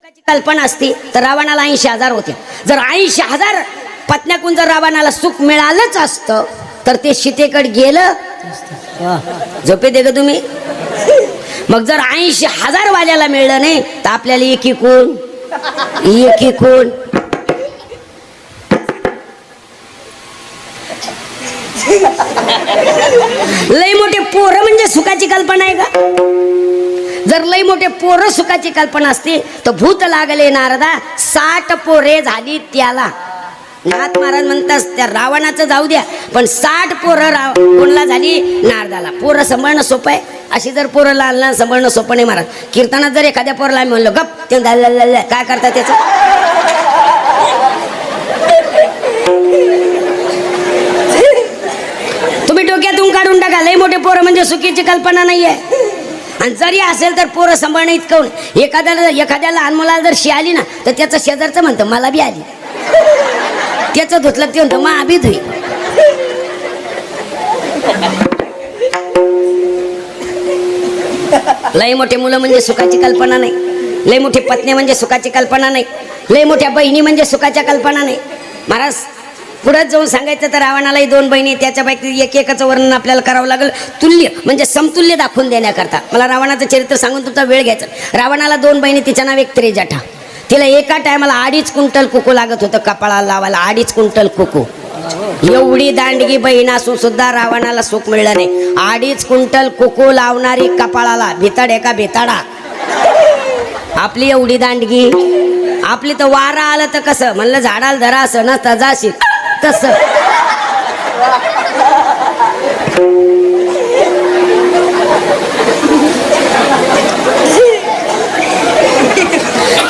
सुखाची कल्पना असती तर रावणाला 80,000 होते. जर 80,000 पत्न्याकून जर रावणाला सुख मिळालंच असतं तर ते सीतेकडे गेलं. झोपे दे ग तुम्ही. मग जर 80,000 वाल्याला मिळलं नाही तर आपल्याला एकी कोण लय मोठे पोरं म्हणजे सुखाची कल्पना आहे का? जर लय मोठे पोरं सुखाची कल्पना असती तर भूत लागले नारदा 60 पोरे झाली त्याला. नाथ महाराज म्हणतात त्या रावणाचं जाऊ द्या पण 60 पोरं कोणला झाली? नारदाला. पोरं सांभाळणं सोपं आहे? अशी जर पोरं लहान सांभाळणं सोपं नाही महाराज. कीर्तनात जर एखाद्या पोरला आम्ही म्हणलो गप ते काय करतात त्याचं? तुम्ही डोक्यातून काढून टाका. लय मोठे पोरं म्हणजे सुखीची कल्पना नाहीये. आणि जरी असेल तर पोरं सांभाळणं इतकं. एखाद्या लहान मुलाला जर शी आली ना तर त्याचं शेजारचं म्हणतं मला बी आली. त्याचं धुतलं ते म्हणतं मा बी धुई. लय मोठे मुलं म्हणजे सुखाची कल्पना नाही. लय मोठी पत्नी म्हणजे सुखाची कल्पना नाही. लय मोठ्या बहिणी म्हणजे सुखाच्या कल्पना नाही. महाराज पुढे जाऊन सांगायचं तर रावणालाही 2 बहिणी त्याच्यापैकी एकेकाचं वर्णन आपल्याला करावं लागेल. तुल्य म्हणजे समतुल्य दाखवून देण्याकरता. मला रावणाचं चरित्र सांगून तुमचा वेळ घ्यायचा. रावणाला 2 बहिणी, तिचं नाव एक त्रिजटा. तिला एका टायमाला 2.5 क्विंटल कुकू लागत होतं कपाळाला लावायला. 2.5 क्विंटल कुकू. एवढी दांडगी बहीण असून सुद्धा रावणाला सुख मिळलं नाही. 2.5 क्विंटल कुकू लावणारी कपाळाला. भिताड एका भिताडा. आपली एवढी दांडगी. आपली तर वारा आलं तर कसं म्हणलं झाडाला धरा असं ना तजाशी तस.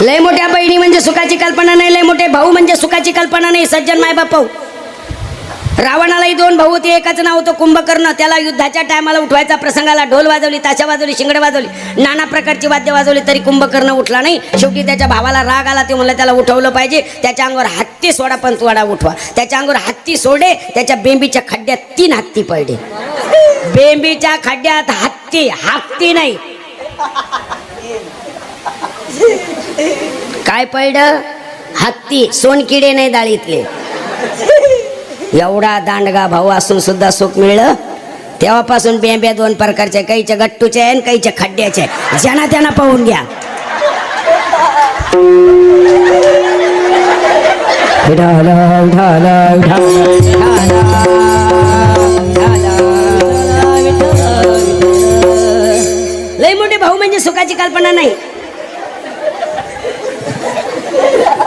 लय मोठ्या बहिणी म्हणजे सुखाची कल्पना नाही. लय मोठे भाऊ म्हणजे सुखाची कल्पना नाही. सज्जन माय बाप. रावणालाही 2 भाऊ होते. एकाचं नाव होतं कुंभकर्ण. त्याला युद्धाच्या टायमाला उठवायचा प्रसंगाला ढोल वाजवली, ताशा वाजवली, शिंगड वाजवली, नाना प्रकारची वाद्य वाजवली तरी कुंभकर्ण उठला नाही. शेवटी त्याच्या भावाला राग आला. ते म्हणलं त्याला उठवलं पाहिजे. त्याच्या अंगावर हत्ती सोडा पण तुवाडा उठवा. त्याच्या अंगावर हत्ती सोडे. त्याच्या बेंबीच्या खड्ड्यात 3 हत्ती पडले. बेंबीच्या खड्ड्यात हत्ती नाही. काय पडलं? हत्ती. सोनकिडे नाही डाळीतले. एवढा दांडगा भाऊ असून सुद्धा सुख मिळलं. तेव्हापासून बेंब्या 2 प्रकारच्या. काहीच्या गट्टूच्या आहे आणि काहीच्या खड्ड्याच्या आहे. ज्यांना त्यांना पाहून घ्या. लय मोठे भाऊ म्हणजे सुखाची कल्पना नाही.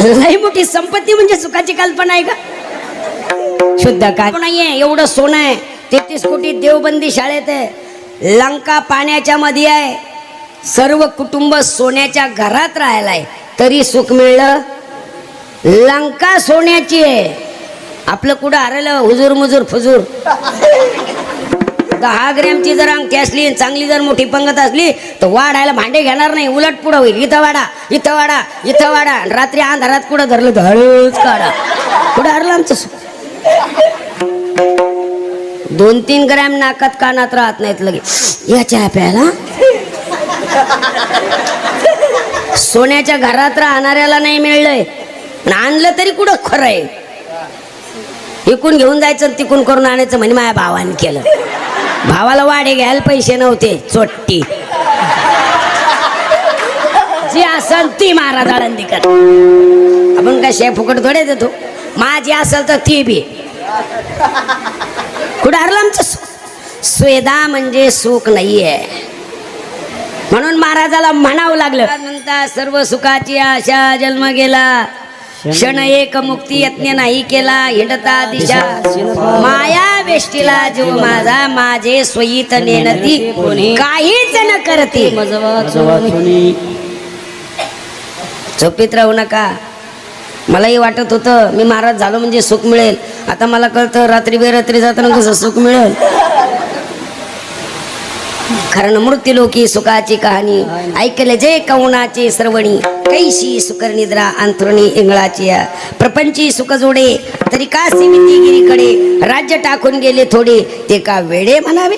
लय मोठी संपत्ती म्हणजे सुखाची कल्पना आहे का? शुद्ध काय नाहीये. एवढं सोनं आहे. 33 कोटी देवबंदी शाळेत आहे. लंका पाण्याच्या मध्ये आहे. सर्व कुटुंब सोन्याच्या घरात राहायलाय तरी सुख मिळलं. लंका सोन्याची आहे. आपलं कुठं हरलं हुजूर मुजूर फुजूर. 10 ग्रॅमची जर अंगठी असली चांगली जर मोठी पंगत असली तर वाढायला भांडे घेणार नाही. उलट पुढं होईल. इथं वाडा इथं वाडा इथं वाडा. रात्री अंधारात कुठं धरलं तर हळूच काढा. कुठं हरलं आमचं सुख. 2-3 ग्रॅम नाकात कानात राहत नाहीत लगेच. याच्या प्याला सोन्याच्या घरात राहणाऱ्याला नाही मिळलंय. आणलं तरी कुठं खरं आहे. इकून घेऊन जायचं तिकून करून आणायचं म्हणजे माझ्या भावाने केलं. भावाला वाडे घ्यायला पैसे नव्हते. चोट्टी जी असल ती महाराज आळंदीकर. आपण काय शेफ फुकट थोडे देतो. माझी असेल तर ती बी. कुठं हरलं आमचं सुख. स्वेदा म्हणजे सुख नाहीये. म्हणून महाराजाला म्हणावं लागलं. म्हणता सर्व सुखाची आशा जन्म गेला. क्षण एक मुक्ती यत्न नाही केला. हिंडता दिशा माया वेष्टीला जीव माझा. माझे स्वयीत नेणती काहीच न करते. झोपीत राहू नका. मलाही वाटत होतं मी महाराज झालो म्हणजे सुख मिळेल. आता मला कळतं रात्री बेरात्री जाताना कसं सुख मिळेल. कारण मृत्यूलोकी सुखाची कहाणी ऐकले जे कवनाची श्रवणी. कैशी सुकर निद्रा अंथरुणी इंगळाची. प्रपंची सुख जोडे तरी का सीमिती गिरीकडे. राज्य टाकून गेले थोडे ते का वेडे म्हणावे.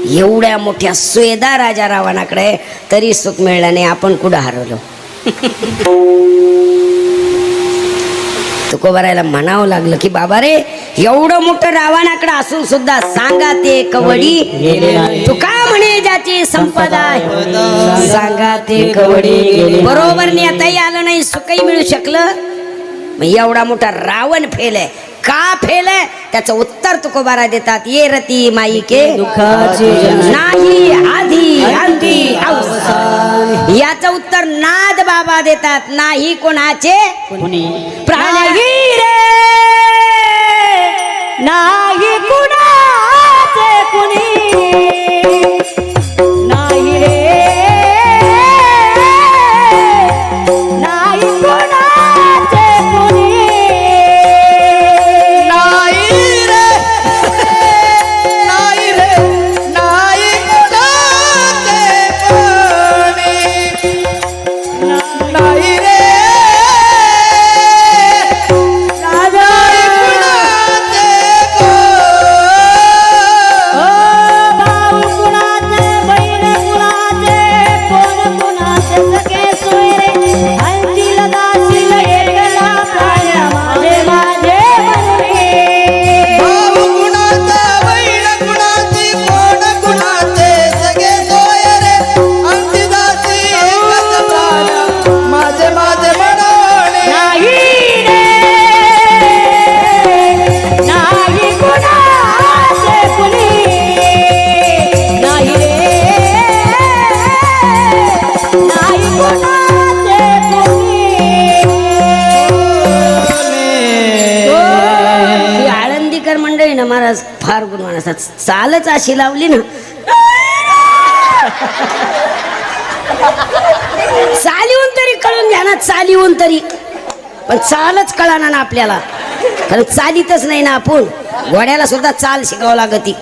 एवढ्या मोठ्या स्वेदा राजा रावणाकडे तरी सुख मिळलं नाही. आपण कुठं हरवलो? तुकोबारायला म्हणावं लागलं की बाबा रे, एवढं मोठं रावणाकडे असून सुद्धा सांगा ते कवडी तुका म्हणे ज्याची संपदा सांगा ते कवडी. बरोबर नाही, आताही आलं नाही, सुखही मिळू शकलं. मग एवढा मोठा रावण फेल आहे, का फेल आहे त्याचं उत्तर तुकोबारा देतात. ये रती माईके नाही आधी अंती अवसान. याचं उत्तर नाद बाबा देतात. नाही कोणाचे प्राणी रे, नाही कुणाचे कुणी, नाही रे, नाही कुणाचे कुणी, नाही रे, नाही रे, नाही कुणाचे कोणी, नाही रे, महाराज फार गुणवान असतात. चालच अशी लावली ना, चालीहून तरी कळून घ्या ना, चालीहून तरी. पण चालच कळाना ना आपल्याला, कारण चालीतच नाही ना आपण. घोड्याला सुद्धा चाल शिकावं लागती.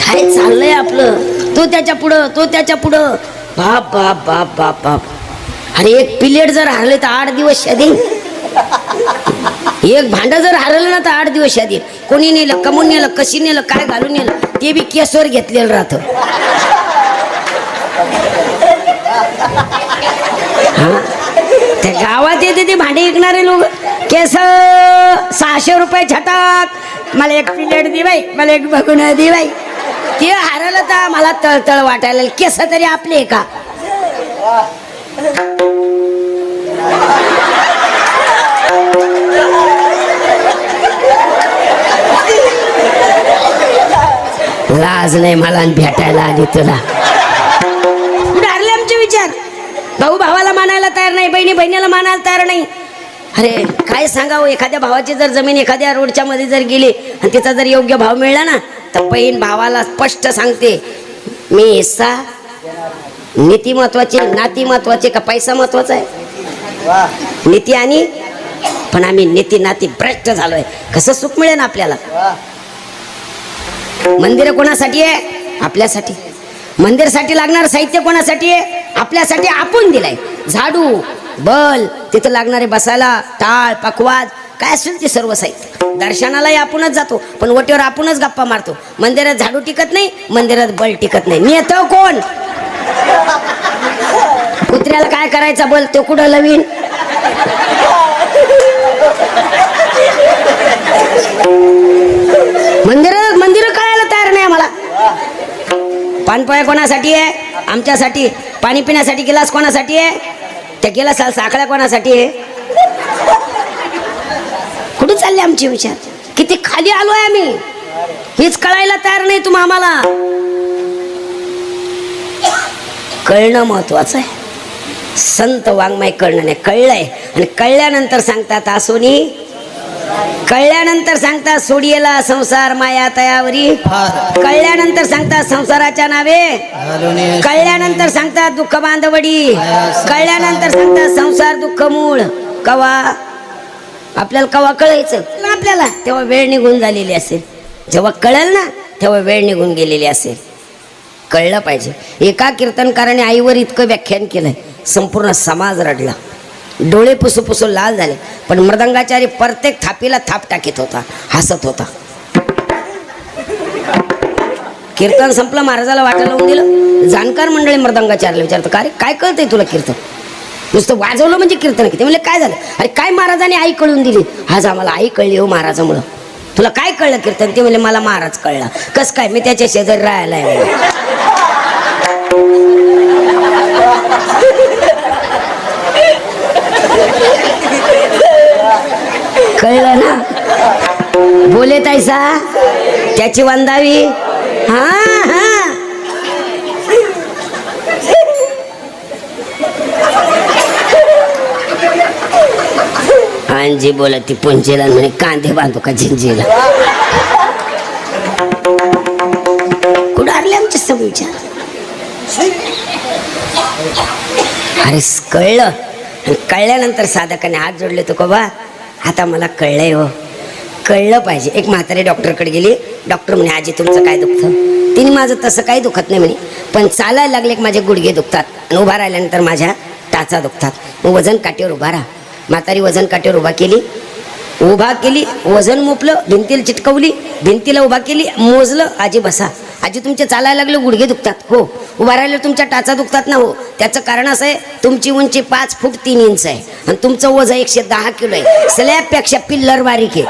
काय चाललंय आपलं? तो त्याच्या पुढं, तो त्याच्या पुढं. बाप बाप बाप बाप बाप. अरे एक प्लेट जर हरले तर 8 दिवस शादी. एक भांड जर हरलं ना तर 8 दिवस शादी. कोणी नेलं, कमून नेलं, कशी नेलं, काय घालून नेलं, ते बी केसवर घेतलेलं राहतं. त्या गावात येते ते भांडे विकणारे लोक, केस 600 रुपये छटाक, मला एक प्लेट दे बाई, मला एक बघून दे बाई. ते हरलं तर मला तळतळ वाटायला. केस तरी आपले का? लाज नाही मला भेटायला आली तुला. कुठे हरले आमचे विचार? भाऊ भावाला मानायला तयार नाही, बहिणी बहिणीला मानायला तयार नाही. अरे काय सांगावं, एखाद्या भावाची जर जमीन एखाद्या रोडच्या मध्ये जर गेली आणि तिचा जर योग्य भाव मिळला ना, तर बहीण भावाला स्पष्ट सांगते, मी हिस्सा. नीती महत्वाची, नाती महत्वाचे का पैसा महत्वाचा आहे? नीती आणि, पण आम्ही नीती नाती भ्रष्ट झालोय. कसं सुख मिळेल आपल्याला? मंदिर कोणासाठी आहे? आपल्यासाठी. मंदिरसाठी लागणार साहित्य कोणासाठी आहे? आपल्यासाठी. आपण दिलाय. झाडू, बल, तिथं लागणारे बसायला टाळ, पकवाज, काय असेल ते सर्व साहित्य. दर्शनालाही आपणच जातो, पण वटीवर आपणच गप्पा मारतो. मंदिरात झाडू टिकत नाही, मंदिरात बल टिकत नाही. नेतो कोण? कुत्र्याला काय करायचा बल, तो कुठं लवीन? मंदिर कळायला तयार नाही आम्हाला. पानपोळ्या कोणासाठी आहे? आमच्यासाठी. पाणी पिण्यासाठी गिलास कोणासाठी आहे? त्या गिलासाला साखळ्या कोणासाठी आहे? कुठे चालले आमचे विचार? किती खाली आलोय आम्ही, हेच कळायला तयार नाही तुम्ही आम्हाला. कळणं महत्वाचं आहे. संत वाङ्मय कळणं नाही, कळलंय. आणि कळल्यानंतर सांगतात आसोनी, कळल्यानंतर सांगतात सोडियेला संसार माया तयावरी, कळल्यानंतर सांगतात संसाराच्या नावे, कळल्यानंतर सांगतात दुःख बांधवडी, कळल्यानंतर सांगतात संसार दुःख मूळ. कवा आपल्याला कवा कळायचं आपल्याला? तेव्हा वेळ निघून झालेली असेल. जेव्हा कळेल ना तेव्हा वेळ निघून गेलेली असेल. कळलं पाहिजे. एका कीर्तनकाराने आईवर इतकं व्याख्यान केलंय, संपूर्ण समाज रडला. डोळे पुसू पुसू लाल झाले, पण मृदंगाचारी प्रत्येक थापीला थाप टाकीत होता, हसत होता. कीर्तन संपलं, महाराजाला वाटायला लावून दिलं. जाणकार मंडळी मृदंगाचार्याला विचारतं, का रे काय कळतंय तुला कीर्तन? नुसतं वाजवलं म्हणजे कीर्तन किती? म्हणजे काय झालं? अरे काय महाराजाने आई कळून दिली? आज आम्हाला आई कळली हो महाराजामुळं. तुला काय कळलं कीर्तन? ते म्हणजे मला महाराज कळला. कस काय? मी त्याच्या शेजारी राहायला आहे. कळलं ना? बोले तायसा त्याची वंदावी. हा हा आणजी बोलत ती पुंचेला म्हणे कांदे बांधू का झिंजीला. कुठं आले आमचे सगळे विचार. अरे कळलं. आणि कळल्यानंतर साधकाने हात जोडले, तो बा आता मला कळलंय हो, कळलं पाहिजे. एक म्हातारी डॉक्टरकडे गेली. डॉक्टर म्हणे आजी तुमचं काय दुखतं? तिने माझं तसं काही दुखत नाही म्हणे, पण चालायला लागले की माझे गुडघे दुखतात आणि उभा राहिल्यानंतर माझ्या टाचा दुखतात. मग वजन काठीवर उभा राहा. म्हातारी वजन काठीवर उभा केली, वजन मोपलं, भिंतीला चिटकवली, भिंतीला उभा केली, मोजलं. आजी बसा. आजी तुमचे चालायला लागले गुडघे दुखतात? हो. उभा राहिले तुमच्या टाचा दुखतात ना? हो. त्याचं कारण असं आहे, तुमची उंची 5 फूट 3 इंच आहे आणि तुमचं वजन 110 किलो आहे. स्लॅबपेक्षा पिल्लर बारीक आहे.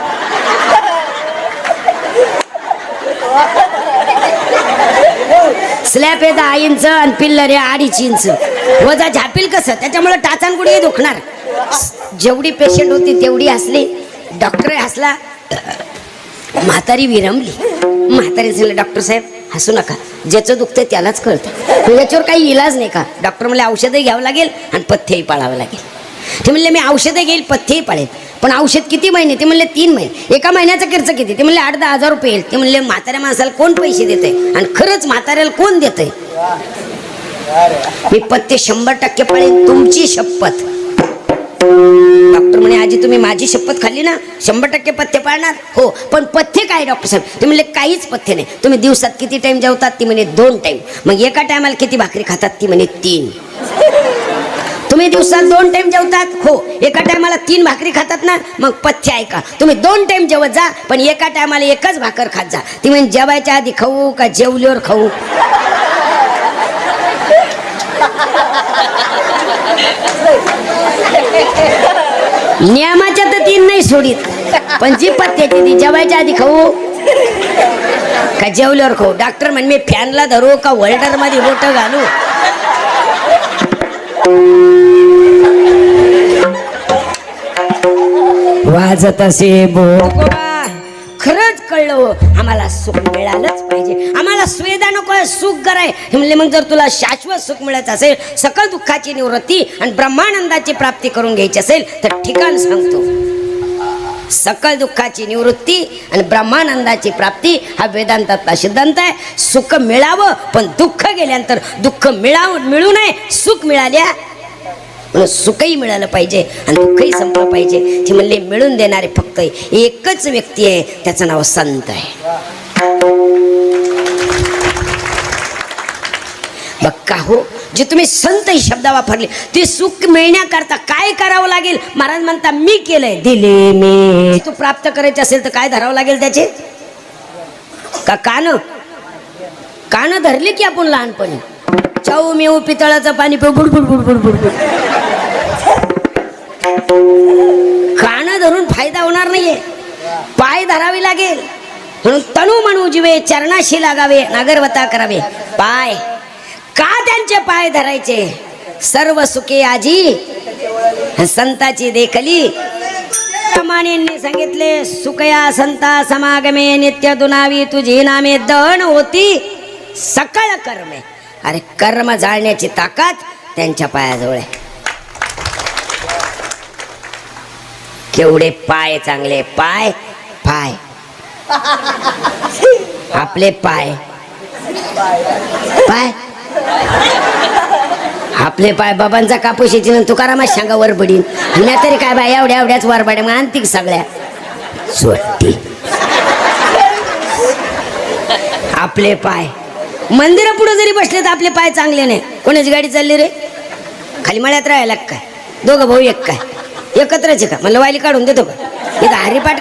स्लॅब आहे 10 इंच आणि पिल्लर आहे 2.5 इंच. वजा झापील कसं? त्याच्यामुळे टाचान गुडघे दुखणार. जेवढी पेशंट होती तेवढी हसली. डॉक्टर हसला. म्हातारी विरमली. म्हातारी सांगितलं डॉक्टर साहेब हसू नका, ज्याचं दुखतंय त्यालाच कळतं, याच्यावर काही इलाज नाही का? डॉक्टर म्हणले औषधही घ्यावं लागेल आणि पथ्यही पाळावं लागेल. ते म्हणले मी औषधं घेईल पथ्यही पाळेल, पण औषध किती महिने? ते म्हणले 3 महिने. एका महिन्याचा खर्च किती? ते म्हणले 8-10 हजार रुपये येईल. ते म्हणले म्हाताऱ्या माणसाला कोण पैसे देतंय आणि खरंच म्हाताऱ्याला कोण देतंय? मी पथ्य 100% पाळेन, तुमची शपथ. डॉक्टर म्हणे आजी तुम्ही माझी शपथ खाल्ली ना, 100% पथ्य पाळणार? हो. पण पथ्य काय डॉक्टर साहेब? ते म्हणले काहीच पथ्य नाही. तुम्ही दिवसात किती टाइम जेवतात? ती म्हणे 2 टाइम. मग एका टायमाला किती भाकरी खातात? ती म्हणे 3. तुम्ही दिवसात 2 टाइम जेवतात? हो. एका टायमाला 3 भाकरी खातात ना? मग पथ्य ऐका, तुम्ही 2 टाइम जेवत जा, पण एका टायमाला एकच भाकर खात जा. ती म्हणजे जेवायच्या आधी खाऊ का जेवल्यावर खाऊ? नियमाच्या तर 3 नाही सोडीत, पण जी पथ्याची ती जेवायच्या आधी खाऊ का जेवल्यावर खाऊ? डॉक्टर म्हणे मी फॅनला धरू का होल्डर मध्ये बोट घालू? वाजत असे बोकोबा. खरंच कळलं, आम्हाला सुख मिळालंच पाहिजे, आम्हाला सुविधा नको आहे, सुख कराय. म्हणले मग जर तुला शाश्वत सुख मिळत असेल, सकल दुःखाची निवृत्ती आणि ब्रह्मानंदाची प्राप्ती करून घ्यायची असेल तर ठिकाण सांगतो. सकल दुःखाची निवृत्ती आणि ब्रह्मानंदाची प्राप्ती हा वेदांतातला सिद्धांत आहे. सुख मिळावं पण दुःख गेल्यानंतर दुःख मिळू नये. सुख मिळाल्या म्हणून सुखही मिळालं पाहिजे आणि दुःखही संपलं पाहिजे. ती म्हणले मिळून देणारे फक्त एकच व्यक्ती आहे, त्याचं नाव संत आहे. बघ का हो, जे तुम्ही संत ही शब्द वापरले, ते सुख मिळण्याकरता काय करावं लागेल? महाराज म्हणता मी केलंय, दिले मी. तू प्राप्त करायचे असेल तर काय धरावं लागेल त्याचे? का कान धरले की आपण लहानपणी चाऊ मेऊ पितळाचं पाणी पिऊ बुडबुड बुडबुड बुडबुड. कान धरून फायदा होणार नाहीये, पाय धरावे लागेल. म्हणून तनु म्हणू जीवे चरणाशी लागावे, नागरवता करावे. पाय का त्यांचे पाय धरायचे? सर्व सुखे आजी संताची देखली. मानेंनी सांगितले सुखया संता समागमे नित्य दुनावी तुझी नामे दहन होती सकळ कर्मे. अरे कर्म जाळण्याची ताकद त्यांच्या पायाजवळ आहे. केवढे पाय चांगले, पाय पाय आपले पाय पाय आपले पाय बाबांचा कापूस येतील तुकारामात सांगा वर पडीन. मी तरी काय बाय एवढ्या एवढ्याच वर पडे मग आणतील सगळ्या सोटी. आपले पाय मंदिरा पुढे जरी बसले तर आपले पाय चांगले नाही. कोणाची गाडी चालली रे? खाली मळ्यात राहायला काय? दोघं भाऊ एक काय एकत्रच आहे का म्हणलं वायली काढून देतो का इथं हरिपाठ